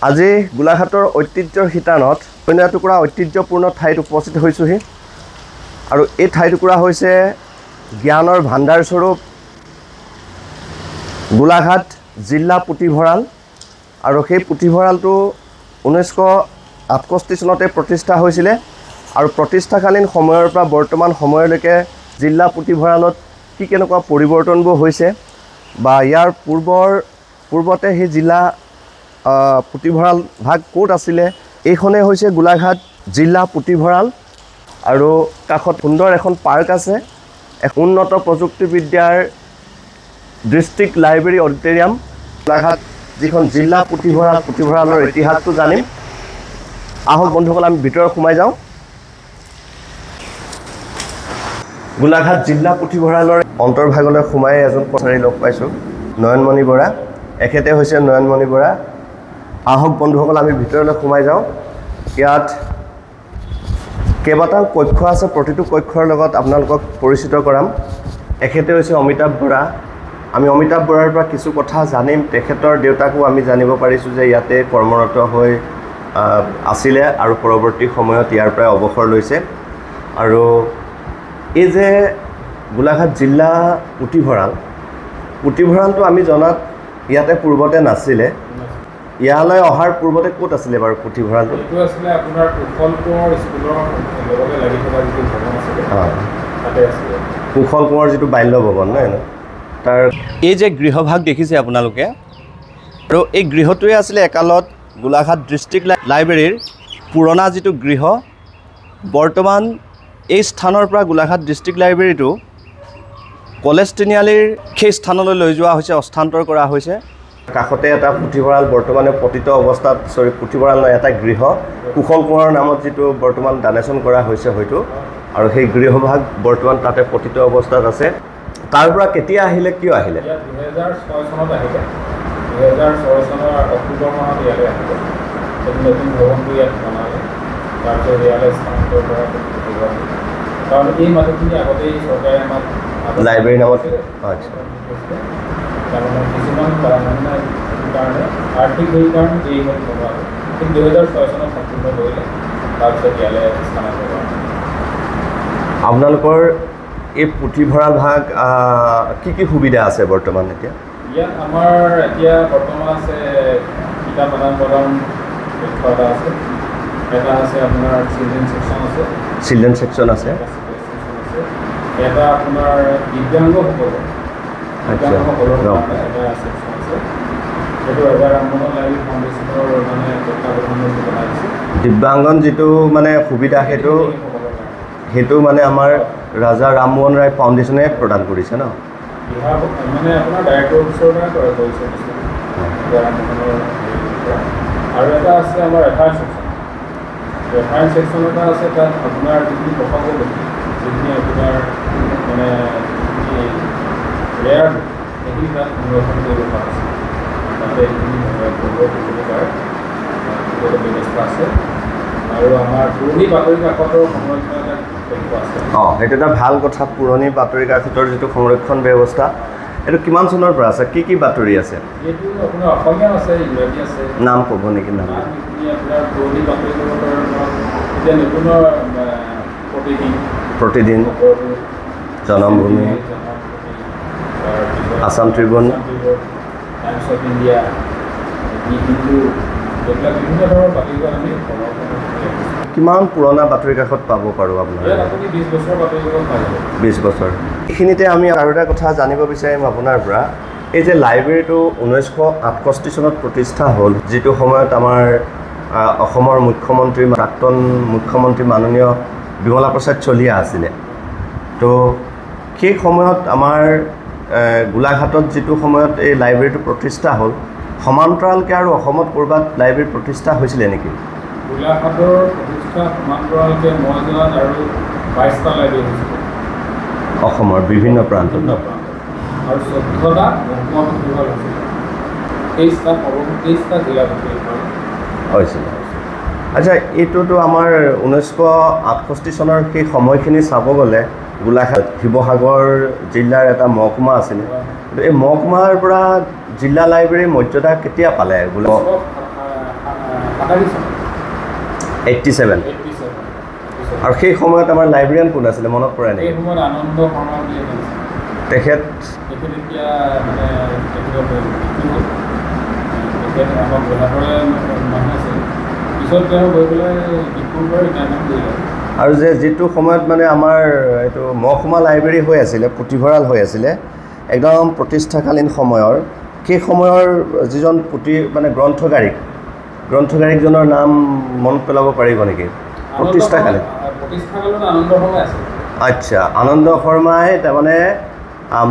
আজি গোলাঘাটৰ ঐতিহ্যৰ শিতানত অন্য এটুকুৰা ঐতিহ্যপূৰ্ণ ঠাইত উপস্থিত হৈছোহি আৰু এই ঠাইটুকুৰা হৈছে জ্ঞানৰ ভাণ্ডাৰস্বৰূপ গোলাঘাট জিলা পুথিভঁৰাল আৰু সেই পুথিভঁৰালটো 1968 চনতে প্ৰতিষ্ঠা হৈছিলে আৰু প্ৰতিষ্ঠাকালীন সময়ৰ পৰা বৰ্তমান সময়লৈকে জিলা পুথিভঁৰালত কি কেনেকুৱা পৰিৱৰ্তনবোৰ হৈছে বা ইয়াৰ পূৰ্বতে সেই জিলা পুথিভঁৰাল ভাগ ক'ত আছিলে এইখনে হৈছে গোলাঘাট জিলা পুথিভঁৰাল আৰু কাষত সুন্দৰ এখন পাৰ্ক আছে এক উন্নত প্ৰযুক্তিবিদ্যাৰ ডিষ্ট্ৰিক্ট লাইব্ৰেৰী অডিটৰিয়াম গোলাঘাট যিখন জিলা পুথিভঁৰালৰ ইতিহাসটো জানিম আহক বন্ধুসকল আমি ভিতৰত সোমাই যাওঁ গোলাঘাট জিলা পুথিভঁৰালৰ অন্তৰ্ভাগলৈ সোমাই এজন কৰ্মচাৰী লগ পাইছোঁ নয়নমণি বৰা এখেতে হৈছে নয়নমণি বৰা আহক বন্ধুসকল আমি ভিতৰলৈ সোমাই যাওঁ ইয়াত কেইবাটাও কক্ষ আছে প্ৰতিটো কক্ষৰ লগত আপোনালোকক পৰিচিত কৰাম এখেতে হৈছে অমিতাভ বৰা আমি অমিতাভ বৰাৰ পৰা কিছু কথা জানিম তেখেতৰ দেউতাকো আমি জানিব পাৰিছোঁ যে ইয়াতে কৰ্মৰত হৈ আছিলে আৰু পৰৱৰ্তী সময়ত ইয়াৰ পৰা অৱসৰ লৈছে আৰু এই যে গোলাঘাট জিলা পুথিভঁৰালটো আমি জনাত ইয়াতে পূৰ্বতে নাছিলে ইয়ালৈ অহাৰ পূৰ্বতে ক'ত আছিলে বাৰু পুথিভঁৰালটো এইটো আছিলে আপোনাৰ কুশল কোঁৱৰ স্কুলৰ লগতে লাগি থকা যিটো ভৱন আছিলে তাতে আছিলে কুশল কোঁৱৰ যিটো বাল্য ভৱন নহয় তাৰ এই যে গৃহভাগ দেখিছে আপোনালোকে আৰু এই গৃহটোৱে আছিলে একালত গোলাঘাট ডিষ্ট্ৰিক্ট লাইব্ৰেৰীৰ পুৰণা যিটো গৃহ বৰ্তমান এই স্থানৰ পৰা গোলাঘাট ডিষ্ট্ৰিক্ট লাইব্ৰেৰীটো কলেজ তিনিআলিৰ সেই স্থানলৈ লৈ যোৱা হৈছে হস্তান্তৰ কৰা হৈছে কাষতে এটা পুথিভঁৰাল বৰ্তমানে পতিত অৱস্থাত পুথিভঁৰাল নহয় এটা গৃহ কুশল কোঁৱৰৰ নামত যিটো বৰ্তমান ডানেশ্যন কৰা হৈছে হয়তো আৰু সেই গৃহভাগ বৰ্তমান তাতে পতিত অৱস্থাত আছে তাৰ পৰা কেতিয়া আহিলে কিয় আহিলে 2006 চনত আহিলে 2006 চনৰ অক্টোবৰ মাহত ইয়ালৈ আহিলে নতুন ভৱনটো ইয়াত বনালে তাৰপিছত ইয়ালৈ স্থানান্তৰ কৰা কাৰণ এই মানুহখিনি আগতেই চৰকাৰে আমাক লাইব্ৰেৰী নামত আচ্ছা তাৰমানে কিছুমান কাৰণে আৰ্থিক হেৰি কাৰণে এই বনোৱা হ'ল কিন্তু 2006 চনত সম্পূৰ্ণ কৰিলে তাৰপিছত ইয়ালৈ স্থানান্তৰ কৰা আপোনালোকৰ এই পুথিভঁৰাল ভাগ কি সুবিধা আছে বৰ্তমান এতিয়া ইয়াত আমাৰ এতিয়া বৰ্তমান আছে কিতাপ আদান প্ৰদান কক্ষ এটা আছে এটা আছে আপোনাৰ চিলড্ৰেন ছেকশ্যন আছে এটা আপোনাৰ দিব্যাংগসকলৰ কাৰণে এটা ছেকশ্যন আছে সেইটো ৰাজা ৰামমোহন লাহিড়ী ফাউণ্ডেশ্যনৰ মানে তত্ত্বাৱধানত বনাইছে দিব্যাংগন যিটো মানে সুবিধা সেইটো মানে আমাৰ ৰাজা ৰামমোহন ৰায় ফাউণ্ডেশ্যনে প্ৰদান কৰিছে ন মানে আপোনাৰ ডাইৰেক্টৰ অফিচৰ পৰা কৰিছে আৰু এটা আছে আমাৰ ৰেফাৰেঞ্চ ছেকশ্যন এটা আছে তাত আপোনাৰ যিখিনি প্ৰসংগ যিখিনি আপোনাৰ মানে ৰেয়াৰ সেইখিনি তাত সংৰক্ষণ কৰিব পৰা আছে তাতে সেইখিনি কৰিব পাৰে ব্যৱস্থা আছে আৰু আমাৰ পুৰণি বাতৰি কাকতৰ সংৰক্ষণ এটা আছে সেইটো এটা ভাল কথা পুৰণি বাতৰি কাকতৰ যিটো সংৰক্ষণ ব্যৱস্থা এইটো কিমান চনৰ পৰা আছে কি বাতৰি আছে এইটো আপোনাৰ অসমীয়া আছে ইংৰাজী আছে নাম ক'ব নেকি নাম আপোনাৰ পুৰণি বাতৰি কাকতৰ এতিয়া নতুনৰ প্ৰতিদিন Janambhumi Assam Tribune Times of India এইবিলাক বিভিন্ন ধৰণৰ বাতৰিকাকত আমি কিমান পুৰণা বাতৰি কাকত পাব পাৰোঁ আপোনাৰ 20 বছৰ বাতৰি কাকত পাই যাব 20 বছৰ এইখিনিতে আমি আৰু এটা কথা জানিব বিচাৰিম আপোনাৰ পৰা এই যে লাইব্ৰেৰীটো 1968 চনত প্ৰতিষ্ঠা হ'ল যিটো সময়ত আমাৰ অসমৰ মুখ্যমন্ত্ৰী প্ৰাক্তন মুখ্যমন্ত্ৰী মাননীয় বিমলা প্ৰসাদ চলিহা আছিলে তো সেই সময়ত আমাৰ গোলাঘাটত যিটো সময়ত এই লাইব্ৰেৰীটো প্ৰতিষ্ঠা হ'ল সমান্তৰালকৈ আৰু অসমত ক'ৰবাত লাইব্ৰেৰী প্ৰতিষ্ঠা হৈছিলে নেকি গোলাঘাটৰ প্ৰতিষ্ঠা সমান্তৰালকৈ মই জনাত আৰু 22টা লাইব্ৰেৰী হৈছিলে অসমৰ বিভিন্ন প্ৰান্তত আৰু 14টা মহকুমা পুথিভঁৰাল হৈছিলে 23টা জিলা পুথিভঁৰাল হৈছিলে আচ্ছা এইটোতো আমাৰ 1968 চনৰ সেই সময়খিনি চাব গ'লে গোলাঘাট শিৱসাগৰ জিলাৰ এটা মহকুমা আছিলে এই মহকুমাৰ পৰা জিলা লাইব্ৰেৰীৰ মৰ্যাদা কেতিয়া পালে 87 আৰু সেই সময়ত আমাৰ লাইব্ৰেৰিয়ান কোন আছিলে মনত পৰে নেকি? এই সময়ত আনন্দ শৰ্মা বুলি এজন আছিল। তেখেত এতিয়া মানে আমাৰ গোলাঘাটৰে মানুহ আছিল। পিছত তেওঁ গৈ পেলাই ডিব্ৰুগড় ৰিটায়াৰমেণ্ট কৰিলে। আৰু যে যিটো সময়ত মানে আমাৰ এইটো মহকুমা লাইব্ৰেৰী হৈ আছিলে, পুথিভঁৰাল হৈ আছিলে, একদম প্ৰতিষ্ঠাকালীন সময়ৰ, সেই সময়ৰ যিজন মানে গ্ৰন্থগাৰিকজনৰ নাম মনত পেলাব পাৰিব নেকি? প্ৰতিষ্ঠাকালীন আনন্দ শৰ্মা আছিল। আচ্ছা, আনন্দ শৰ্মাই তাৰমানে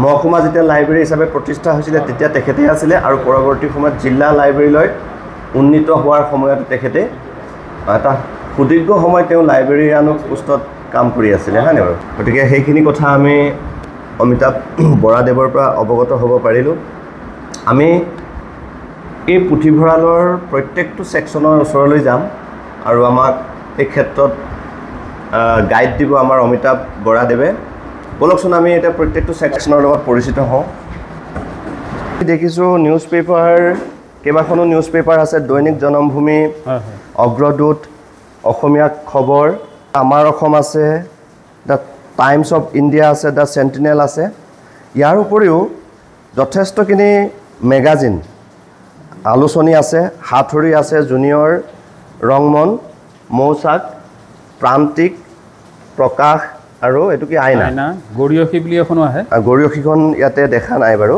মহকুমা যেতিয়া লাইব্ৰেৰী হিচাপে প্ৰতিষ্ঠা হৈছিলে তেতিয়া তেখেতে আছিলে, আৰু পৰৱৰ্তী সময়ত জিলা লাইব্ৰেৰীলৈ উন্নীত হোৱাৰ সময়ত তেখেতে এটা সুদীৰ্ঘ সময় তেওঁ লাইব্ৰেৰীয়ানৰ পোষ্টত কাম কৰি আছিলে, হয়নে বাৰু? গতিকে সেইখিনি কথা আমি অমিতাভ বৰাদেৱৰ পৰা অৱগত হ'ব পাৰিলোঁ। আমি এই পুথিভঁৰালৰ প্ৰত্যেকটো ছেকশ্যনৰ ওচৰলৈ যাম আৰু আমাক এই ক্ষেত্ৰত গাইড দিব আমাৰ অমিতাভ বৰাদেৱে। বলকচোন আমি এতিয়া প্ৰত্যেকটো ছেকশ্যনৰ লগত পৰিচিত হওঁ। দেখিছোঁ নিউজ পেপাৰ, কেইবাখনো নিউজ পেপাৰ আছে, দৈনিক জনমভূমি, অগ্ৰদূত, অসমীয়া খবৰ, আমাৰ অসম আছে, দ্য টাইমছ অফ ইণ্ডিয়া আছে, দ্য চেণ্টিনেল আছে। ইয়াৰ উপৰিও যথেষ্টখিনি মেগাজিন, আলোচনী আছে, সাঁথৰি আছে, জুনিয়ৰ, ৰংমন, মৌচাক, প্ৰান্তিক, প্ৰকাশ আৰু এইটো কি আইনা, গৰিয়সী বুলি এখনো আহে। গৰিয়সীখন ইয়াতে দেখা নাই বাৰু।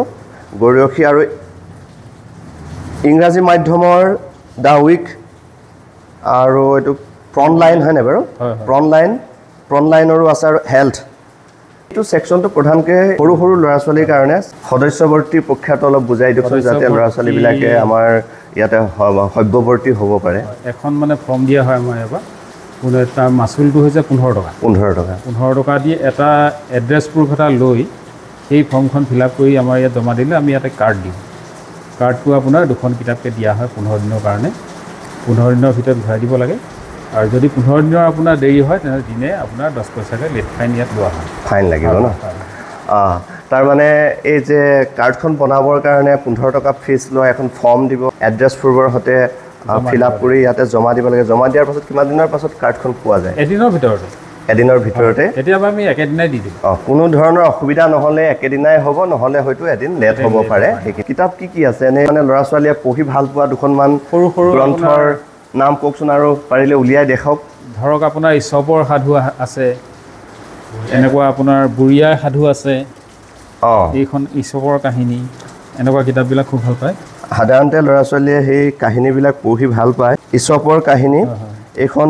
গৰিয়সী আৰু ইংৰাজী মাধ্যমৰ দ্য উইক আৰু এইটো ফ্ৰণ্টলাইন হয়নে বাৰু? ফ্ৰণ্টলাইনৰো আছে, আৰু হেল্থ। এইটো ছেকশ্যনটো প্ৰধানকৈ সৰু সৰু ল'ৰা ছোৱালীৰ কাৰণে। সদস্যৱৰ্তী প্ৰক্ৰিয়াটো অলপ বুজাই দিয়কচোন, যাতে ল'ৰা ছোৱালীবিলাকে আমাৰ ইয়াতে সভ্যৱৰ্তী হ'ব পাৰে। এখন মানে ফৰ্ম দিয়া হয় আমাৰ ইয়াৰ পৰা, তাৰ মাচুলটো হৈছে 15 টকা। 15 টকা দি এটা এড্ৰেছ প্ৰুফ এটা লৈ সেই ফৰ্মখন ফিল আপ কৰি আমাৰ ইয়াত জমা দিলে আমি ইয়াতে কাৰ্ড দিওঁ। কাৰ্ডটো আপোনাৰ 2খন কিতাপকৈ দিয়া হয় 15 দিনৰ কাৰণে। 15 দিনৰ ভিতৰত ঘূৰাই দিব লাগে, আৰু যদি 15 দিনৰ আপোনাৰ দেৰি হয় তেনেহ'লে দিনে আপোনাৰ 10 পইচাকৈ লেট ফাইন ইয়াত লোৱা হয়। ফাইন লাগিব ন? তাৰমানে এই যে কাৰ্ডখন বনাবৰ কাৰণে 15 টকা ফিজ লয়, এখন ফৰ্ম দিব, এড্ৰেছ প্ৰুফৰ সৈতে ফিল আপ কৰি ইয়াতে জমা দিব লাগে। জমা দিয়াৰ পাছত কিমান দিনৰ পাছত কাৰ্ডখন পোৱা যায়? এদিনৰ ভিতৰতে। কেতিয়াবা আমি একেদিনাই দি দিওঁ। কোনো ধৰণৰ অসুবিধা নহ'লে একেদিনাই হ'ব, নহ'লে হয়তো এদিন লেট হ'ব পাৰে। কিতাপ কি আছে এনে মানে ল'ৰা ছোৱালীয়ে পঢ়ি ভাল পোৱা দুখনমান সৰু সৰু গ্ৰন্থৰ নাম কওকচোন, আৰু পাৰিলে উলিয়াই দেখাওক। ধৰক আপোনাৰ ঈশপৰ সাধু আছে, এনেকুৱা আপোনাৰ বুঢ়ী আইৰ সাধু আছে, এইখন ঈশপৰ কাহিনী, এনেকুৱা কিতাপবিলাক খুব ভাল পায়। সাধাৰণতে ল'ৰা ছোৱালীয়ে সেই কাহিনীবিলাক পঢ়ি ভাল পায়। ঈশপৰ কাহিনী এইখন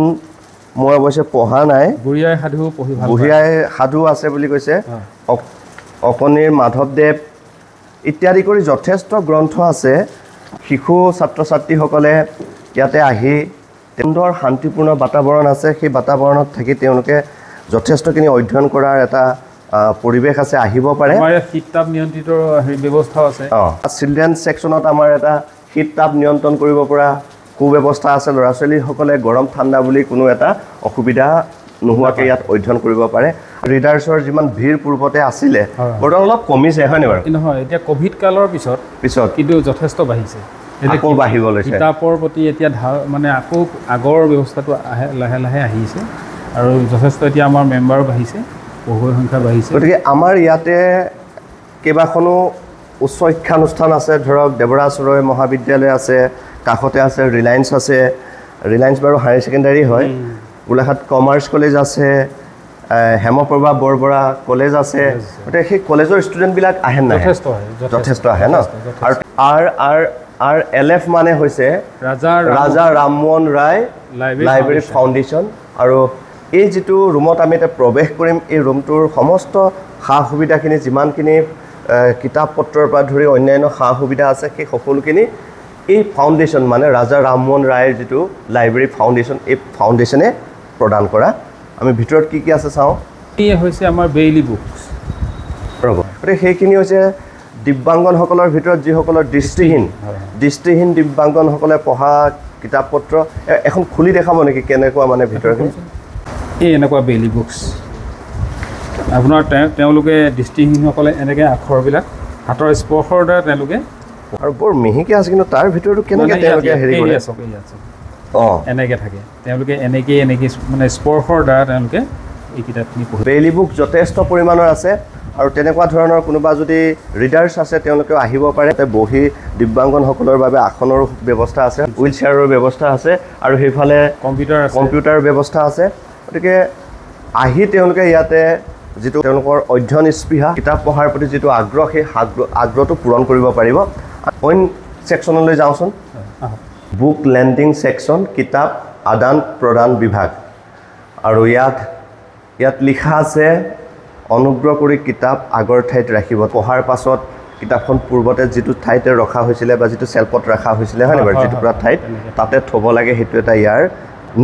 মই অৱশ্যে পঢ়া নাই। বুঢ়ী আইৰ সাধু পঢ়ি ভাল পায়। বুঢ়ী আইৰ সাধু আছে বুলি কৈছে। অকণিৰ মাধৱদেৱ ইত্যাদি কৰি যথেষ্ট গ্ৰন্থ আছে। শিশু ছাত্ৰ ছাত্ৰীসকলে ইয়াতে আহি সুন্দৰ শান্তিপূৰ্ণ বাতাবৰণ আছে, সেই বাতাবৰণত থাকি তেওঁলোকে যথেষ্টখিনি অধ্যয়ন কৰাৰ এটা পৰিৱেশ আছে, আহিব পাৰে। আমাৰ ইয়াত শীত তাপ নিয়ন্ত্ৰিত ব্যৱস্থাও আছে। চিলড্ৰেন ছেকশ্যনত আমাৰ এটা শীত তাপ নিয়ন্ত্ৰণ কৰিব পৰা সুব্যৱস্থা আছে। ল'ৰা ছোৱালীসকলে গৰম ঠাণ্ডা বুলি কোনো এটা অসুবিধা নোহোৱাকৈ ইয়াত অধ্যয়ন কৰিব পাৰে। ৰিডাৰ্ছৰ যিমান ভিৰ পূৰ্বতে আছিলে বৰ্তমান অলপ কমিছে, হয়নে বাৰু? নহয়, এতিয়া ক'ভিড কালৰ পিছত কিন্তু যথেষ্ট বাঢ়িছে। আকৌ বাঢ়িব লৈছে। কিতাপৰ প্ৰতি এতিয়া মানে আকৌ আগৰ ব্যৱস্থাটো লাহে লাহে আহিছে, আৰু যথেষ্ট এতিয়া আমাৰ মেম্বাৰো বাঢ়িছে, পঢ়ুৱৈৰ সংখ্যা বাঢ়িছে। গতিকে আমাৰ ইয়াতে কেইবাখনো উচ্চ শিক্ষানুষ্ঠান আছে। ধৰক দেৱৰাজ ৰয় মহাবিদ্যালয় আছে, কাষতে আছে ৰিলায়েন্স আছে। ৰিলায়েন্স বাৰু হায়াৰ ছেকেণ্ডাৰী হয়। গোলাঘাট কমাৰ্চ কলেজ আছে, হেমপ্ৰভা বৰবৰা কলেজ আছে। গতিকে সেই কলেজৰ ষ্টুডেণ্টবিলাক আহে নাই? যথেষ্ট আহে ন? আৰু RLF মানে হৈছে ৰাজা ৰামমোহন ৰায় লাইব্ৰেৰী ফাউণ্ডেশ্যন। আৰু এই যিটো ৰুমত আমি এতিয়া প্ৰৱেশ কৰিম, এই ৰুমটোৰ সমস্ত সা সুবিধাখিনি, যিমানখিনি কিতাপ পত্ৰৰ পৰা ধৰি অন্যান্য সা সুবিধা আছে, সেই সকলোখিনি এই ফাউণ্ডেশ্যন মানে ৰাজা ৰামমোহন ৰায়ৰ যিটো লাইব্ৰেৰী ফাউণ্ডেশ্যন, এই ফাউণ্ডেশ্যনে প্ৰদান কৰা। আমি ভিতৰত কি আছে চাওঁ। এই হৈছে আমাৰ বেইলি বুকছ। ৰ'ব, গতিকে সেইখিনি হৈছে দিব্যাংগনসকলৰ ভিতৰত যিসকলৰ দৃষ্টিহীন দিব্যাংগনসকলে পঢ়া কিতাপ পত্ৰ। এখন খুলি দেখাব নেকি কেনেকুৱা মানে ভিতৰখিনি? এই এনেকুৱা বেইলি বুকছ আপোনাৰ তেওঁলোকে দৃষ্টিহীনসকলে এনেকৈ আখৰবিলাক হাতৰ স্পৰ্শৰ দ্বাৰা তেওঁলোকে, আৰু বৰ মিহিকৈ আছে, কিন্তু তাৰ ভিতৰতো কেনেকৈ তেওঁলোকে হেৰি কৰে? এনেকৈ থাকে তেওঁলোকে এনেকৈ মানে স্পৰ্শৰ দ্বাৰা তেওঁলোকে এই কিতাপখিনি পঢ়ে ব্ৰেইলি বুক যথেষ্ট পৰিমাণৰ আছে আৰু তেনেকুৱা ধৰণৰ কোনোবা যদি ৰিডাৰ্ছ আছে তেওঁলোকেও আহিব পাৰে তাতে বহি দিব্যাংগনসকলৰ বাবে আসনৰ ব্যৱস্থা আছে হুইল চেয়াৰৰ ব্যৱস্থা আছে আৰু সেইফালে কম্পিউটাৰ ব্যৱস্থা আছে গতিকে আহি তেওঁলোকে ইয়াতে যিটো তেওঁলোকৰ অধ্যয়ন স্পৃহা কিতাপ পঢ়াৰ প্ৰতি যিটো আগ্ৰহ সেই আগ্ৰহটো পূৰণ কৰিব পাৰিব অইন ছেকশ্যনলৈ যাওঁচোন বুক লেণ্ডিং ছেকশ্যন কিতাপ আদান প্ৰদান বিভাগ আৰু ইয়াত লিখা আছে অনুগ্ৰহ কৰি কিতাপ আগৰ ঠাইত ৰাখিব পঢ়াৰ পাছত কিতাপখন পূৰ্বতে যিটো ঠাইতে ৰখা হৈছিলে বা যিটো চেল্ফত ৰখা হৈছিলে হয় নাই বাৰু যিটো পৰা ঠাইত তাতে থ'ব লাগে সেইটো এটা ইয়াৰ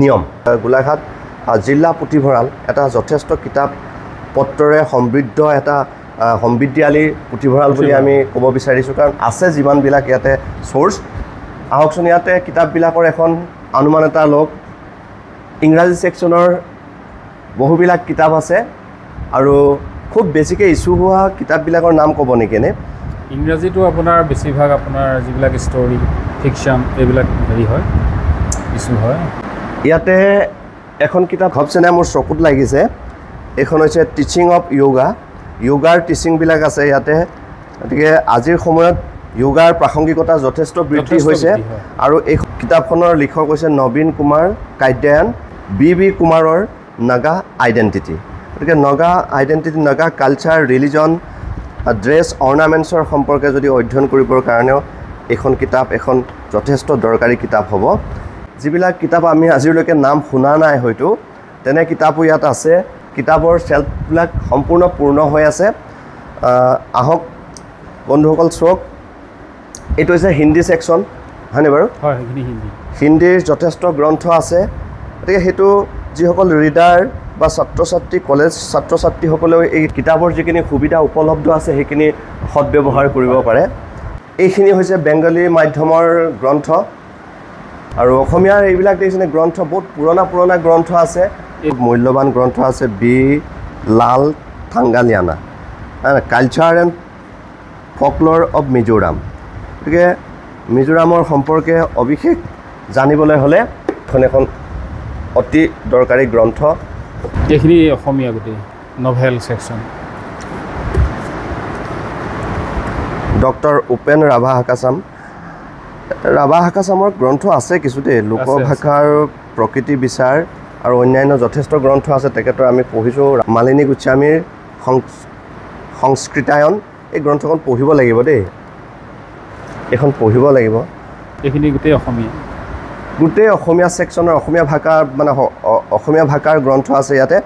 নিয়ম গোলাঘাট জিলা পুথিভঁৰাল এটা যথেষ্ট কিতাপ পত্ৰৰে সমৃদ্ধ এটা সমৃদ্ধিশালী পুথিভঁৰাল বুলি আমি ক'ব বিচাৰিছোঁ কাৰণ আছে যিমানবিলাক ইয়াতে চ'ৰ্চ আহকচোন ইয়াতে কিতাপবিলাকৰ এখন অনুমান এটা লওক ইংৰাজী ছেকশ্যনৰ বহুবিলাক কিতাপ আছে আৰু খুব বেছিকৈ ইছ্যু হোৱা কিতাপবিলাকৰ নাম ক'ব নেকি এনে ইংৰাজীটো আপোনাৰ বেছিভাগ আপোনাৰ যিবিলাক ষ্টৰী ফিকশ্যন এইবিলাক হেৰি হয় ইছ্যু হয় ইয়াতে এখন কিতাপ ভাবছেনে মোৰ চকুত লাগিছে এইখন হৈছে টিচিং অফ য়োগাৰ টিচিংবিলাক আছে ইয়াতে গতিকে আজিৰ সময়ত য়োগাৰ প্ৰাসংগিকতা যথেষ্ট বৃদ্ধি হৈছে আৰু এই কিতাপখনৰ লিখক হৈছে নবীন কুমাৰ কাদ্যায়ন বি কুমাৰৰ নাগা আইডেণ্টিটি গতিকে Naga identity Naga culture religion dress অৰ্নামেণ্টছৰ সম্পৰ্কে যদি অধ্যয়ন কৰিবৰ কাৰণেও এইখন কিতাপ এখন যথেষ্ট দৰকাৰী কিতাপ হ'ব যিবিলাক কিতাপ আমি আজিলৈকে নাম শুনা নাই হয়তো তেনে কিতাপো ইয়াত আছে কিতাপৰ চেল্ফবিলাক সম্পূৰ্ণ পূৰ্ণ হৈ আছে আহক বন্ধুসকল চাওক এইটো হৈছে হিন্দী ছেকশ্যন হয়নে বাৰু হয় সেইখিনি হিন্দীৰ যথেষ্ট গ্ৰন্থ আছে গতিকে সেইটো যিসকল ৰিডাৰ বা কলেজ ছাত্ৰ ছাত্ৰীসকলেও এই কিতাপৰ যিখিনি সুবিধা উপলব্ধ আছে সেইখিনি সদব্যৱহাৰ কৰিব পাৰে এইখিনি হৈছে বেংগলী মাধ্যমৰ গ্ৰন্থ আৰু অসমীয়াৰ এইবিলাক দেখিছেনে গ্ৰন্থ বহুত পুৰণা গ্ৰন্থ আছে এই মূল্যৱান গ্ৰন্থ আছে B Lalthangliana culture and folklore of Mizoram গতিকে মিজোৰামৰ সম্পৰ্কে অবিশেষ জানিবলৈ হ'লে এখন অতি দৰকাৰী গ্ৰন্থ এইখিনি অসমীয়া গোটেই novel section doctor Upen Rabha হাকাচামৰ গ্ৰন্থ আছে কিছু দেই লোকভাষাৰ প্ৰকৃতি বিচাৰ আৰু অন্যান্য যথেষ্ট গ্ৰন্থ আছে তেখেতৰ আমি পঢ়িছোঁ মালিনী গোস্বামীৰ সংস্কৃতায়ন এই গ্ৰন্থখন পঢ়িব লাগিব দেই এইখন পঢ়িব লাগিব এইখিনি গোটেই অসমীয়া ছেকশ্যনৰ অসমীয়া ভাষাৰ গ্ৰন্থ আছে ইয়াতে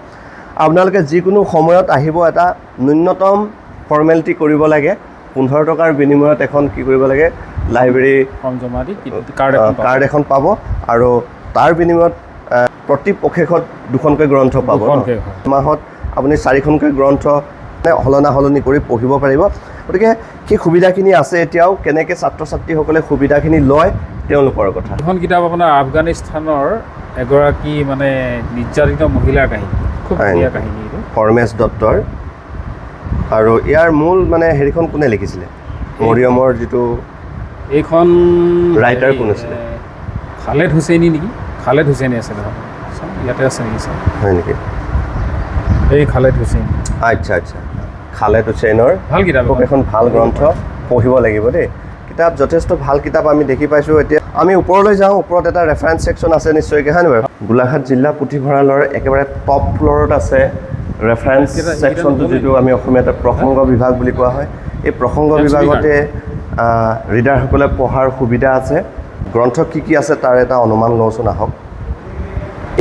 আপোনালোকে যিকোনো সময়ত আহিব এটা ন্যূনতম ফৰ্মেলিটি কৰিব লাগে 15 টকাৰ বিনিময়ত এখন কি কৰিব লাগে লাইব্ৰেৰী কাৰ্ড এখন পাব আৰু তাৰ বিনিময়ত প্ৰতি পক্ষেকত 2খনকৈ গ্ৰন্থ পাব মাহত আপুনি 4খনকৈ গ্ৰন্থ সলনি কৰি পঢ়িব পাৰিব গতিকে সেই সুবিধাখিনি আছে এতিয়াও কেনেকৈ ছাত্ৰ ছাত্ৰীসকলে সুবিধাখিনি লয় তেওঁলোকৰ কথা এখন কিতাপ আপোনাৰ আফগানিস্তানৰ এগৰাকী মানে নিৰ্যাতিত মহিলাৰ কাহিনী খুব ধুনীয়া কাহিনী এইটো হৰমেশ দত্তৰ আৰু ইয়াৰ মূল মানে হেৰিখন কোনে লিখিছিলে মৰিয়মৰ যিটো এইখন ৰাইটাৰ কোন আছিলে খালেদ হুছেইনি নেকি খালেদ হুছেইনি আছিলে ইয়াতে আছে নেকি ছাৰ হয় নেকি এই খালেদ হুছেইন আচ্ছা খালেদ হুছেইনৰ ভাল কিতাপ এখন ভাল গ্ৰন্থ পঢ়িব লাগিব দেই কিতাপ যথেষ্ট ভাল কিতাপ আমি দেখি পাইছোঁ এতিয়া আমি ওপৰলৈ যাওঁ ওপৰত এটা ৰেফাৰেঞ্চ ছেকশ্যন আছে নিশ্চয়কৈ হয়নে বাৰু গোলাঘাট জিলা পুথিভঁৰালৰ একেবাৰে টপ ফ্ল'ৰত আছে ৰেফাৰেঞ্চ ছেকশ্যনটো যিটো আমি অসমীয়াত প্ৰসংগ বিভাগ বুলি কোৱা হয় এই প্ৰসংগ বিভাগতে ৰিডাৰসকলে পঢ়াৰ সুবিধা আছে গ্ৰন্থ কি আছে তাৰ এটা অনুমান লওঁচোন আহক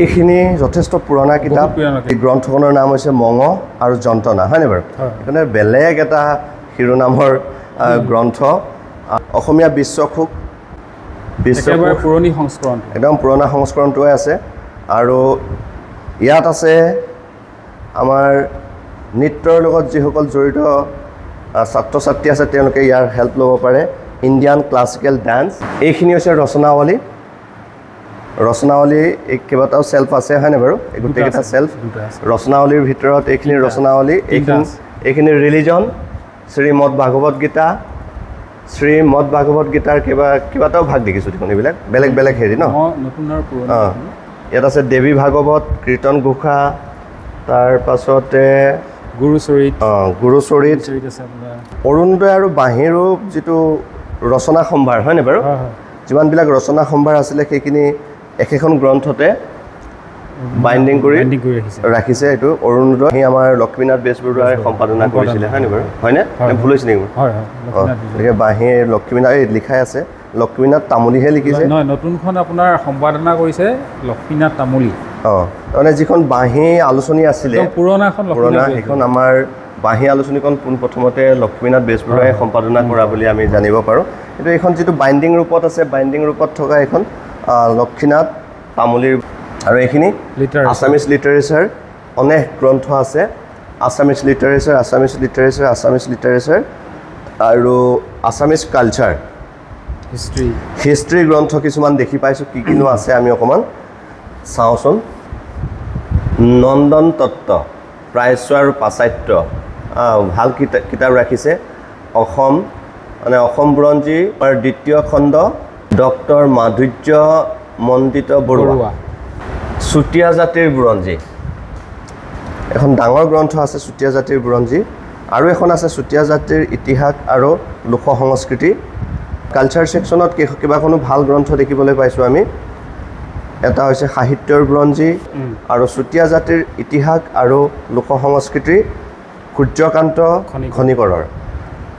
এইখিনি যথেষ্ট পুৰণা কিতাপ এই গ্ৰন্থখনৰ নাম হৈছে মঙহ আৰু যন্ত্ৰণা হয়নে বাৰু সেইকাৰণে বেলেগ এটা শিৰোনামৰ গ্ৰন্থ অসমীয়া বিশ্বকোষ পুৰণি সংস্কৰণ একদম পুৰণা সংস্কৰণটোৱে আছে আৰু ইয়াত আছে আমাৰ নৃত্যৰ লগত যিসকল জড়িত ছাত্ৰ ছাত্ৰী আছে তেওঁলোকে ইয়াৰ হেল্প ল'ব পাৰে ইণ্ডিয়ান ক্লাছিকেল ডান্স এইখিনি হৈছে ৰচনাৱলী এই কেইবাটাও চেল্ফ আছে হয়নে বাৰু এই গোটেইকেইটা চেল্ফ ৰচনাৱলীৰ ভিতৰত এইখিনি ৰচনাৱলী এইখিনি ৰিলিজন শ্ৰীমদ ভাগৱত গীতা শ্ৰীমদ ভাগৱত গীতাৰ কেইবাটাও ভাগ দেখিছোঁ দেখোন এইবিলাক বেলেগ বেলেগ হেৰি ন অঁ ইয়াত আছে দেৱী ভাগৱত কীৰ্তন ঘোষা তাৰপাছতে গুৰুচৰিত গুৰুচৰিত অৰুণোদয় আৰু বাঁহীৰো যিটো ৰচনা সম্ভাৰ হয়নে বাৰু যিমানবিলাক ৰচনা সম্ভাৰ আছিলে সেইখিনি একেখন গ্ৰন্থতে বাইণ্ডিং কৰি ৰাখিছে এইটো অৰুণোদয় সি আমাৰ লক্ষ্মীনাথ বেজবৰুৱাই সম্পাদনা কৰিছিলে হয়নে বাৰু হয়নে ভুল হৈছে নেকি গতিকে বাঁহী লক্ষ্মীনাথ লিখাই আছে লক্ষ্মীনাথ তামুলীহে লিখিছে নহয় নতুনখন আপোনাৰ সম্পাদনা কৰিছে লক্ষ্মীনাথ তামুলী তাৰমানে যিখন বাঁহী আলোচনী আছিলে পুৰণা সেইখন আমাৰ বাঁহী আলোচনীখন পোনপ্ৰথমতে লক্ষ্মীনাথ বেজবৰুৱাই সম্পাদনা কৰা বুলি আমি জানিব পাৰোঁ কিন্তু এইখন যিটো বাইণ্ডিং ৰূপত আছে বাইণ্ডিং ৰূপত থকা এইখন লক্ষ্মীনাথ তামুলীৰ আৰু এইখিনি আছামিজ লিটাৰেচাৰ অনেক গ্ৰন্থ আছে আছামিজ লিটাৰেচাৰ আৰু আছামিজ কালচাৰ হিষ্ট্ৰী গ্ৰন্থ কিছুমান দেখি পাইছোঁ কি কিনো আছে আমি অকণমান চাওঁচোন নন্দন তত্ত্ব প্ৰাচ্য আৰু পাশ্চাত্য ভাল কিতাপ ৰাখিছে অসম মানে অসম বুৰঞ্জী দ্বিতীয় খণ্ড ডক্টৰ মাধুৰ্য মণ্ডিত বৰুৱা চুতীয়া জাতিৰ বুৰঞ্জী এখন ডাঙৰ গ্ৰন্থ আছে চুতীয়া জাতিৰ বুৰঞ্জী আৰু এখন আছে চুতীয়া জাতিৰ ইতিহাস আৰু লোক সংস্কৃতি কালচাৰ ছেকশ্যনত কেইবাখনো ভাল গ্ৰন্থ দেখিবলৈ পাইছোঁ আমি এটা হৈছে সাহিত্যৰ বুৰঞ্জী আৰু চুতীয়া জাতিৰ ইতিহাস আৰু লোক সংস্কৃতি সূৰ্যকান্ত খনিকৰৰ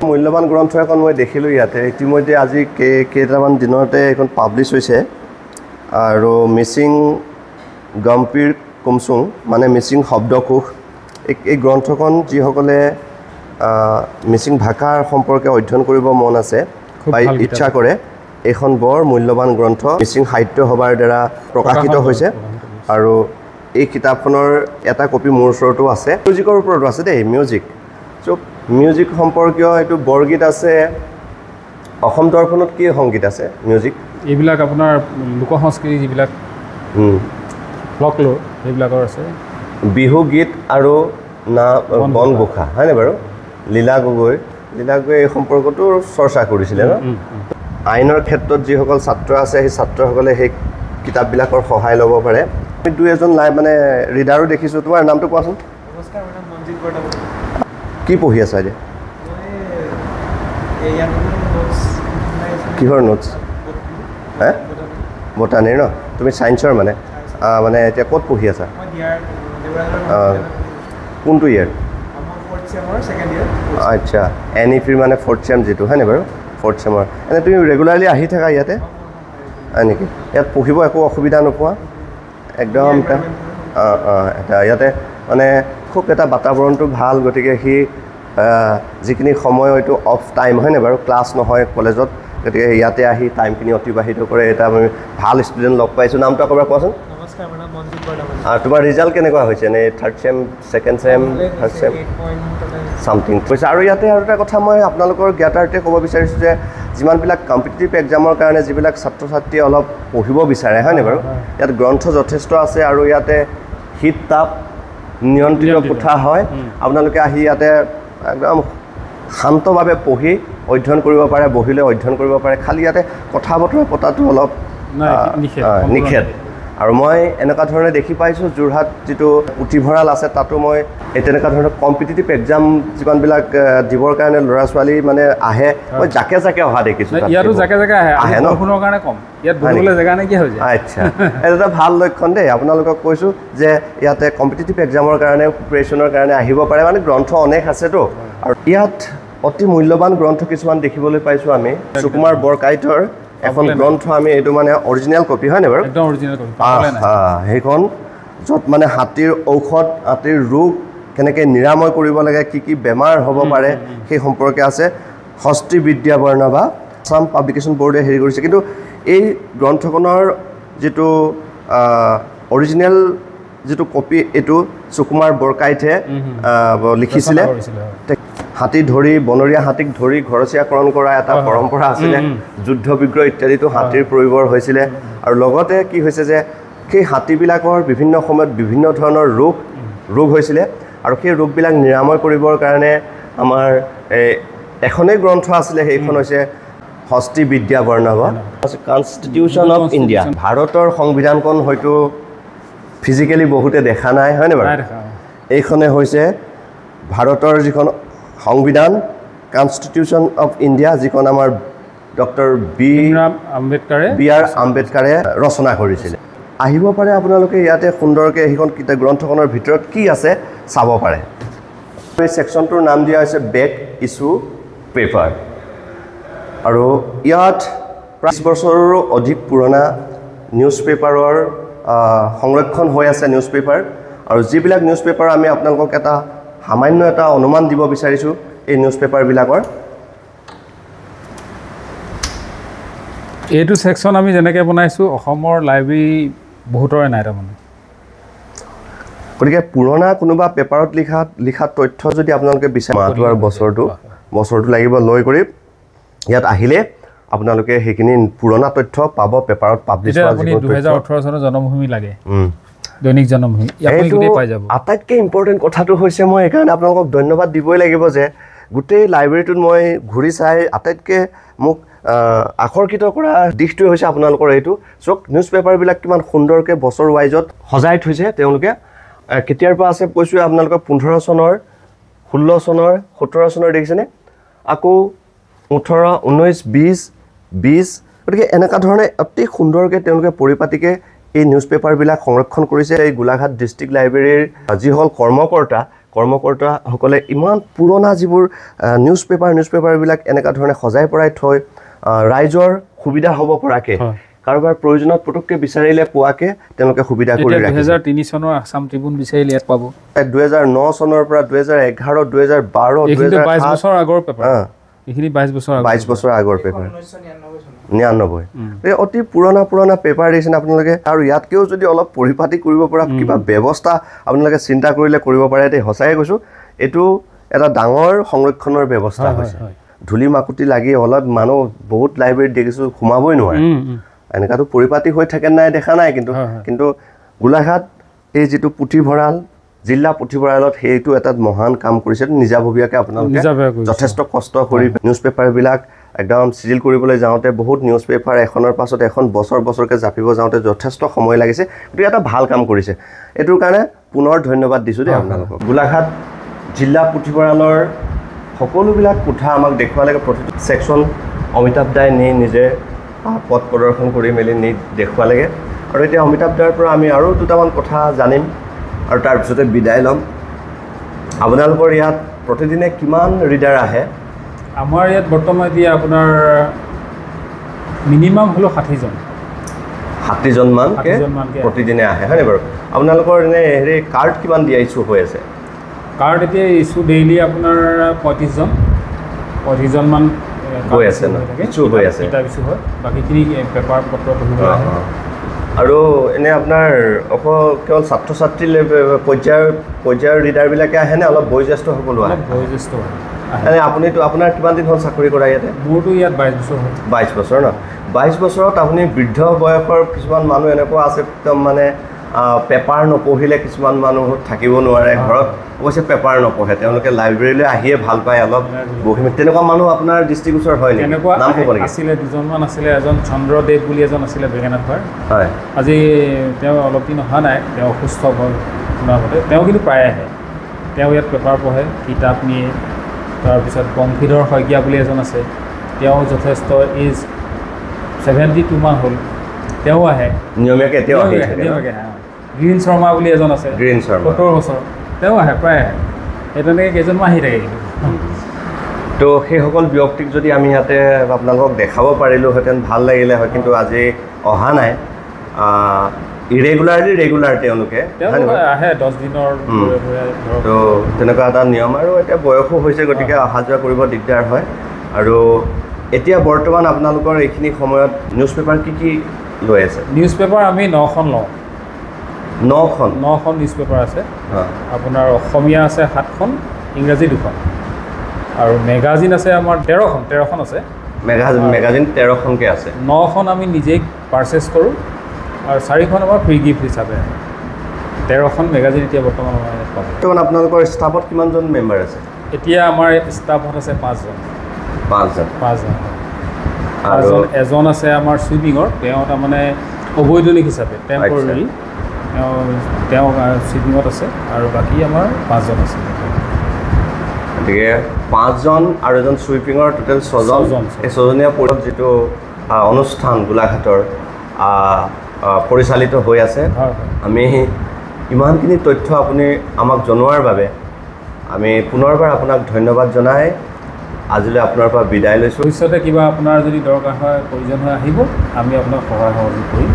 মূল্যৱান গ্ৰন্থ এখন মই দেখিলোঁ ইয়াতে ইতিমধ্যে আজি কেইটামান দিনতে এখন পাব্লিছ হৈছে আৰু মিচিং গম্ভীৰ কুমচুং মানে মিচিং শব্দকোষ এই গ্ৰন্থখন যিসকলে মিচিং ভাষাৰ সম্পৰ্কে অধ্যয়ন কৰিব মন আছে বা ইচ্ছা কৰে এইখন বৰ মূল্যৱান গ্ৰন্থ মিচিং সাহিত্য সভাৰ দ্বাৰা প্ৰকাশিত হৈছে আৰু এই কিতাপখনৰ এটা কপি মোৰ ওচৰতো আছে মিউজিকৰ ওপৰতো আছে দেই মিউজিক সম্পৰ্কীয় এইটো বৰগীত আছে অসম দৰ্শনত কি সংগীত আছে মিউজিক এইবিলাক আপোনাৰ লোক সংস্কৃতি যিবিলাক ফ্লকলোৰ সেইবিলাকৰ আছে বিহু গীত আৰু বন ঘোষা হয়নে বাৰু লীলা গগৈ এই সম্পৰ্কতো চৰ্চা কৰিছিলে ন আইনৰ ক্ষেত্ৰত যিসকল ছাত্ৰ আছে সেই ছাত্ৰসকলে সেই কিতাপবিলাকৰ সহায় ল'ব পাৰে আমি দুই এজন মানে ৰিডাৰো দেখিছোঁ তোমাৰ নামটো কোৱাচোন নমস্কাৰ মোৰ নাম মঞ্জিত বৰদা কি পঢ়ি আছা এতিয়া কিহৰ নোটছ হে বটানীৰ ন তুমি ছায়েন্সৰ মানে এতিয়া ক'ত পঢ়ি আছা কোনটো ইয়েৰ আচ্ছা NEPৰ মানে 4th চেম যিটো হয়নে বাৰু 4th চেমৰ এনে তুমি ৰেগুলাৰলি আহি থাকা ইয়াতে হয় নেকি ইয়াত পঢ়িব একো অসুবিধা নোপোৱা একদম এটা ইয়াতে মানে খুব এটা বাতাবৰণটো ভাল গতিকে সি যিখিনি সময় হয়তো অফ টাইম হয়নে বাৰু ক্লাছ নহয় কলেজত গতিকে ইয়াতে আহি টাইমখিনি অতিবাহিত কৰে এটা আমি ভাল ষ্টুডেণ্ট লগ পাইছোঁ নামটো একেবাৰে কোৱাচোন নমস্কাৰ মোৰ নাম মঞ্জিত বৰদা আৰু তোমাৰ ৰিজাল্ট কেনেকুৱা হৈছে নে 3rd চেম 2nd চেম 3rd চেম সামথিং কৈছে আৰু ইয়াতে আৰু এটা কথা মই আপোনালোকৰ জ্ঞাতাৰ্থে ক'ব বিচাৰিছোঁ যে যিমানবিলাক কম্পিটিটিভ এক্সামৰ কাৰণে যিবিলাক ছাত্ৰ ছাত্ৰীয়ে অলপ পঢ়িব বিচাৰে হয়নে বাৰু ইয়াত গ্ৰন্থ যথেষ্ট আছে আৰু ইয়াতে শীত তাপ নিয়ন্ত্ৰিত কোঠা হয় আপোনালোকে আহি ইয়াতে একদম শান্তভাৱে পঢ়ি অধ্যয়ন কৰিব পাৰে বহিলে অধ্যয়ন কৰিব পাৰে খালি ইয়াতে কথা বতৰা পতাটো অলপ নিষেধ আৰু মই এনেকুৱা ধৰণে দেখি পাইছোঁ যোৰহাট যিটো পুথিভঁৰাল আছে তাতো মই তেনেকুৱা ধৰণৰ কম্পিটিটিভ এক্সাম যিমানবিলাক দিবৰ কাৰণে ল'ৰা ছোৱালী মানে আহে মই জাকে অহা দেখিছোঁ ইয়াতো জাকে আহে ন শুনৰ কাৰণে কম ইয়াত বহিবলৈ জেগা নাইকিয়া হৈ যায় আচ্ছা এইটো এটা ভাল লক্ষণ দেই আপোনালোকক কৈছোঁ যে ইয়াতে কম্পিটিটিভ এক্সামৰ কাৰণে প্ৰিপেৰেশ্যনৰ কাৰণে আহিব পাৰে মানে গ্ৰন্থ অনেক আছেতো আৰু ইয়াত অতি মূল্যৱান গ্ৰন্থ কিছুমান দেখিবলৈ পাইছোঁ আমি সুকুমাৰ বৰকাইতৰ এখন গ্ৰন্থ আমি এইটো মানে অৰিজিনেল কপি হয়নে বাৰু একদম অৰিজিনেল কপি সেইখন য'ত মানে হাতীৰ ঔষধ হাতীৰ ৰোগ কেনেকৈ নিৰাময় কৰিব লাগে কি বেমাৰ হ'ব পাৰে সেই সম্পৰ্কে আছে হস্তি বিদ্যা বৰ্ণবা আসাম পাব্লিকেশ্যন বৰ্ডে হেৰি কৰিছে কিন্তু এই গ্ৰন্থখনৰ যিটো অৰিজিনেল যিটো কপি এইটো সুকুমাৰ বৰকাইতে লিখিছিলে হাতী ধৰি বনৰীয়া হাতীক ধৰি ঘৰচীয়াকৰণ কৰা এটা পৰম্পৰা আছিলে যুদ্ধ বিগ্ৰহ ইত্যাদিটো হাতীৰ প্ৰয়োগৰ হৈছিলে আৰু লগতে কি হৈছে যে সেই হাতীবিলাকৰ বিভিন্ন সময়ত বিভিন্ন ধৰণৰ ৰোগ হৈছিলে আৰু সেই ৰোগবিলাক নিৰাময় কৰিবৰ কাৰণে আমাৰ এখনেই গ্ৰন্থ আছিলে সেইখন হৈছে হস্তি বিদ্যা বৰ্ণৱ কনষ্টিটিউশ্যন অফ ইণ্ডিয়া ভাৰতৰ সংবিধানখন হয়তো ফিজিকেলি বহুতে দেখা নাই হয়নে বাৰু এইখনে হৈছে ভাৰতৰ যিখন সংবিধান কনষ্টিটিউশ্যন অফ ইণ্ডিয়া যিখন আমাৰ ডক্টৰ বি আৰ আম্বেদকাৰে ৰচনা কৰিছিলে আহিব পাৰে আপোনালোকে ইয়াতে সুন্দৰকৈ সেইখন কিতাপ গ্ৰন্থখনৰ ভিতৰত কি আছে চাব পাৰে এই ছেকশ্যনটোৰ নাম দিয়া হৈছে বেক ইছ্যু পেপাৰ আৰু ইয়াত 5 বছৰৰো অধিক পুৰণা নিউজ পেপাৰৰ সংৰক্ষণ হৈ আছে নিউজ পেপাৰ আৰু যিবিলাক নিউজ পেপাৰ আমি আপোনালোকক এটা সামান্য এটা অনুমান দিব বিচাৰিছোঁ এই নিউজ পেপাৰবিলাকৰ এইটো ছেকশ্যন আমি যেনেকৈ বনাইছোঁ অসমৰ লাইব্ৰেৰী বহুতৰে নাই তাৰমানে গতিকে পুৰণা কোনোবা পেপাৰত লিখা তথ্য যদি আপোনালোকে বিচাৰে মাহটো আৰু বছৰটো লাগিব লৈ কৰি ইয়াত আহিলে আপোনালোকে সেইখিনি পুৰণা তথ্য পাব পেপাৰত পাব্লিছ হোৱা আপুনি 2018 চনৰ জন্মভূমি লাগে দৈনিক জন্মভূমি আপুনি গোটেই পাই যাব আটাইতকৈ ইম্পৰ্টেণ্ট কথাটো হৈছে মই এইকাৰণে আপোনালোকক ধন্যবাদ দিবই লাগিব যে গোটেই লাইব্ৰেৰীটোত মই ঘূৰি চাই আটাইতকৈ মোক আকৰ্ষিত কৰা দিশটোৱে হৈছে আপোনালোকৰ এইটো চক নিউজ পেপাৰবিলাক কিমান সুন্দৰকৈ বছৰ ৱাইজত সজাই থৈছে তেওঁলোকে কেতিয়াৰ পৰা আছে কৈছোঁ আপোনালোকৰ 15 চনৰ 16 চনৰ 17 চনৰ দেখিছেনে আকৌ 18 19 20 গতিকে এনেকুৱা ধৰণে অতি সুন্দৰকৈ তেওঁলোকে পৰিপাটিকৈ এই নিউজ পেপাৰবিলাক সংৰক্ষণ কৰিছে এই গোলাঘাট ডিষ্ট্ৰিক্ট লাইব্ৰেৰীৰ যিসকল কৰ্মকৰ্তাসকলে ইমান পুৰণা যিবোৰ নিউজ পেপাৰবিলাক এনেকুৱা ধৰণে সজাই পৰাই থৈ ৰাইজৰ সুবিধা হ'ব পৰাকৈ কাৰোবাৰ প্ৰয়োজনত পটককৈ বিচাৰিলে পোৱাকৈ তেওঁলোকে সুবিধা কৰি ৰাখিছে 2003 চনৰ আসাম ট্ৰিবিউন বিচাৰিলে ইয়াত পাব 2009 চনৰ পৰা 2011 2012 22 বছৰ আগৰ পেপাৰ এইখিনি 22 বছৰ আগৰ পেপাৰ 99 অতি পুৰণা পেপাৰ দিছেনে আপোনালোকে আৰু ইয়াতকৈও যদি অলপ পৰিপাটি কৰিব পৰা কিবা ব্যৱস্থা আপোনালোকে চিন্তা কৰিলে কৰিব পাৰে দেই সঁচাকৈ কৈছোঁ এইটো এটা ডাঙৰ সংৰক্ষণৰ ব্যৱস্থা হৈছে ধূলি মাকুটি লাগি অলপ মানুহ বহুত লাইব্ৰেৰীত দেখিছোঁ সোমাবই নোৱাৰে এনেকুৱাতো পৰিপাটি হৈ থাকে নাই দেখা নাই কিন্তু গোলাঘাট এই যিটো পুথিভঁৰাল জিলা পুথিভঁৰালত সেইটো এটা মহান কাম কৰিছে নিজাববীয়াকৈ আপোনালোকে যথেষ্ট কষ্ট কৰি নিউজ পেপাৰবিলাক একদম চিজিল কৰিবলৈ যাওঁতে বহুত নিউজ পেপাৰ এখনৰ পাছত এখন বছৰকৈ জাপিব যাওঁতে যথেষ্ট সময় লাগিছে গতিকে এটা ভাল কাম কৰিছে এইটোৰ কাৰণে পুনৰ ধন্যবাদ দিছোঁ দেই আপোনালোকক গোলাঘাট জিলা পুথিভঁৰালৰ সকলোবিলাক কোঠা আমাক দেখুৱালৈকে প্ৰতিটো ছেকশ্যন অমিতাভ দাই নিজে পথ প্ৰদৰ্শন কৰি মেলি দেখুৱালৈকে আৰু এতিয়া অমিতাভ দাৰ পৰা আমি আৰু দুটামান কথা জানিম আৰু তাৰপিছতে বিদায় ল'ম আপোনালোকৰ ইয়াত প্ৰতিদিনে কিমান ৰিডাৰ আহে আমাৰ ইয়াত বৰ্তমান এতিয়া আপোনাৰ মিনিমাম হ'লেও 60জন মানকৈ প্ৰতিদিনে আহে হয়নে বাৰু আপোনালোকৰ এনে হেৰি কাৰ্ড কিমান দিয়া ইছ্যু হৈ আছে কাৰ্ড এতিয়া ইছ্যু ডেইলি আপোনাৰ 35জন মান হৈ আছে ন ইছ্যু হৈ আছে কিতাপ ইছ্যু হয় বাকীখিনি পেপাৰ পত্ৰ পঢ়িব আহে আৰু এনে আপোনাৰ কেৱল ছাত্ৰ ছাত্ৰী পৰ্যায়ৰ ৰিডাৰবিলাকে আহেনে অলপ বয়োজ্যেষ্ঠ সকলো আহে বয়োজ্যেষ্ঠ এনে আপোনাৰ কিমান দিন হ'ল চাকৰি কৰা ইয়াতে মোৰতো ইয়াত 22 বছৰ হ'ল 22 বছৰ ন 22 বছৰত আপুনি বৃদ্ধ বয়সৰ কিছুমান মানুহ এনেকুৱা আছে একদম মানে পেপাৰ নপঢ়িলে কিছুমান মানুহ থাকিব নোৱাৰে ঘৰত অৱশ্যে পেপাৰ নপঢ়ে তেওঁলোকে লাইব্ৰেৰীলৈ আহিয়ে ভাল পায় অলপ বহি তেনেকুৱা মানুহ আপোনাৰ দৃষ্টিগোচৰ হয় নেকি নাম ক'ব নেকি আছিলে দুজনমান আছিলে এজন চন্দ্ৰদেৱ বুলি এজন আছিলে বেঙেনাথৰ হয় আজি তেওঁ অলপ দিন অহা নাই তেওঁ অসুস্থ হ'ল শুনা মতে তেওঁ কিন্তু প্ৰায় আহে তেওঁ ইয়াত পেপাৰ পঢ়ে কিতাপ নিয়ে তাৰপিছত বংশীধৰ শইকীয়া বুলি এজন আছে তেওঁ যথেষ্ট এজ 72 মান হ'ল তেওঁ আহে নিয়মীয়াকৈ এতিয়াও আহে গ্ৰীণ শৰ্মা বুলি এজন আছে 70 বছৰ তেওঁ আহে প্ৰায় আহে সেই তেনেকৈ কেইজনমান আহি থাকে তো সেইসকল ব্যক্তিক যদি আমি ইয়াতে আপোনালোকক দেখাব পাৰিলোহেঁতেন ভাল লাগিলে হয় কিন্তু আজি অহা নাই ৰেগুলাৰ তেওঁলোকে আহে 10 দিনৰ তো তেনেকুৱা এটা নিয়ম আৰু এতিয়া বয়সো হৈছে গতিকে অহা যোৱা কৰিব দিগদাৰ হয় আৰু এতিয়া বৰ্তমান আপোনালোকৰ এইখিনি সময়ত নিউজ পেপাৰ কি লৈ আছে নিউজ পেপাৰ আমি 9খন লওঁ 9খন নিউজ পেপাৰ আছে আপোনাৰ অসমীয়া আছে 7খন ইংৰাজী 2খন আৰু মেগাজিন আছে আমাৰ 13খন আছে মেগাজিন 13খনকৈ আছে 9খন আমি নিজেই পাৰচেছ কৰোঁ আৰু 4খন আমাৰ ফ্ৰী গিফ্ট হিচাপে 13খন মেগাজিন এতিয়া বৰ্তমান আপোনালোকৰ ষ্টাফত কিমানজন মেম্বাৰ আছে এতিয়া আমাৰ ষ্টাফত আছে 5জন আৰু এজন আছে আমাৰ চুইপিঙৰ, তেওঁ তাৰমানে অবৈতনিক হিচাপে টেম্পৰেৰী তেওঁ চুইপিঙত আছে, আৰু বাকী আমাৰ 5জন আছে। গতিকে 5জন আৰু এজন চুইপিঙৰ টোটেল 6জন। এই 6জনীয়া পৰিয়াল যিটো অনুষ্ঠান গোলাঘাটৰ পৰিচালিত হৈ আছে, আমি ইমানখিনি তথ্য আপুনি আমাক জনোৱাৰ বাবে আমি পুনৰবাৰ আপোনাক ধন্যবাদ জনাই আজিলৈ আপোনাৰ পৰা বিদায় লৈছোঁ। ভৱিষ্যতে কিবা আপোনাৰ যদি দৰকাৰ হয়, প্ৰয়োজন হয়, আহিব, আমি আপোনাক সহায় সহযোগ কৰিম।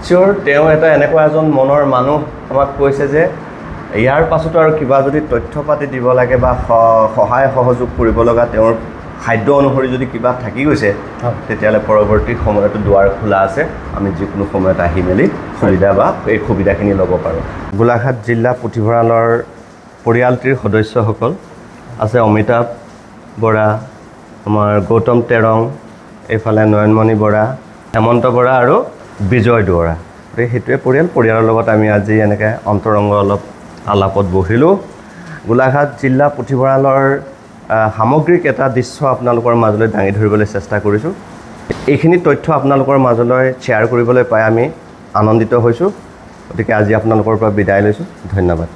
চিয়'ৰ। তেওঁ এটা এনেকুৱা এজন মনৰ মানুহ, আমাক কৈছে যে ইয়াৰ পাছতো আৰু কিবা যদি তথ্য পাতি দিব লাগে বা সহায় সহযোগ কৰিব লগা তেওঁৰ খাদ্য অনুসৰি যদি কিবা থাকি গৈছে, তেতিয়াহ'লে পৰৱৰ্তী সময়তো দুৱাৰ খোলা আছে, আমি যিকোনো সময়ত আহি মেলি সুবিধা বা এই সুবিধাখিনি ল'ব পাৰোঁ। গোলাঘাট জিলা পুথিভঁৰালৰ পৰিয়ালটিৰ সদস্যসকল আছে অমিতাভ বৰা, আমাৰ গৌতম তেৰং, এইফালে নয়নমণি বৰা, হেমন্ত বৰা আৰু বিজয় দুৱৰা। গতিকে সেইটোৱে পৰিয়ালৰ লগত আমি আজি এনেকৈ অন্তৰংগ অলপ আলাপত বহিলোঁ। গোলাঘাট জিলা পুথিভঁৰালৰ সামগ্ৰিক এটা দৃশ্য আপোনালোকৰ মাজলৈ দাঙি ধৰিবলৈ চেষ্টা কৰিছোঁ। এইখিনি তথ্য আপোনালোকৰ মাজলৈ শ্বেয়াৰ কৰিবলৈ পাই আমি আনন্দিত হৈছোঁ। গতিকে আজি আপোনালোকৰ পৰা বিদায় লৈছোঁ। ধন্যবাদ।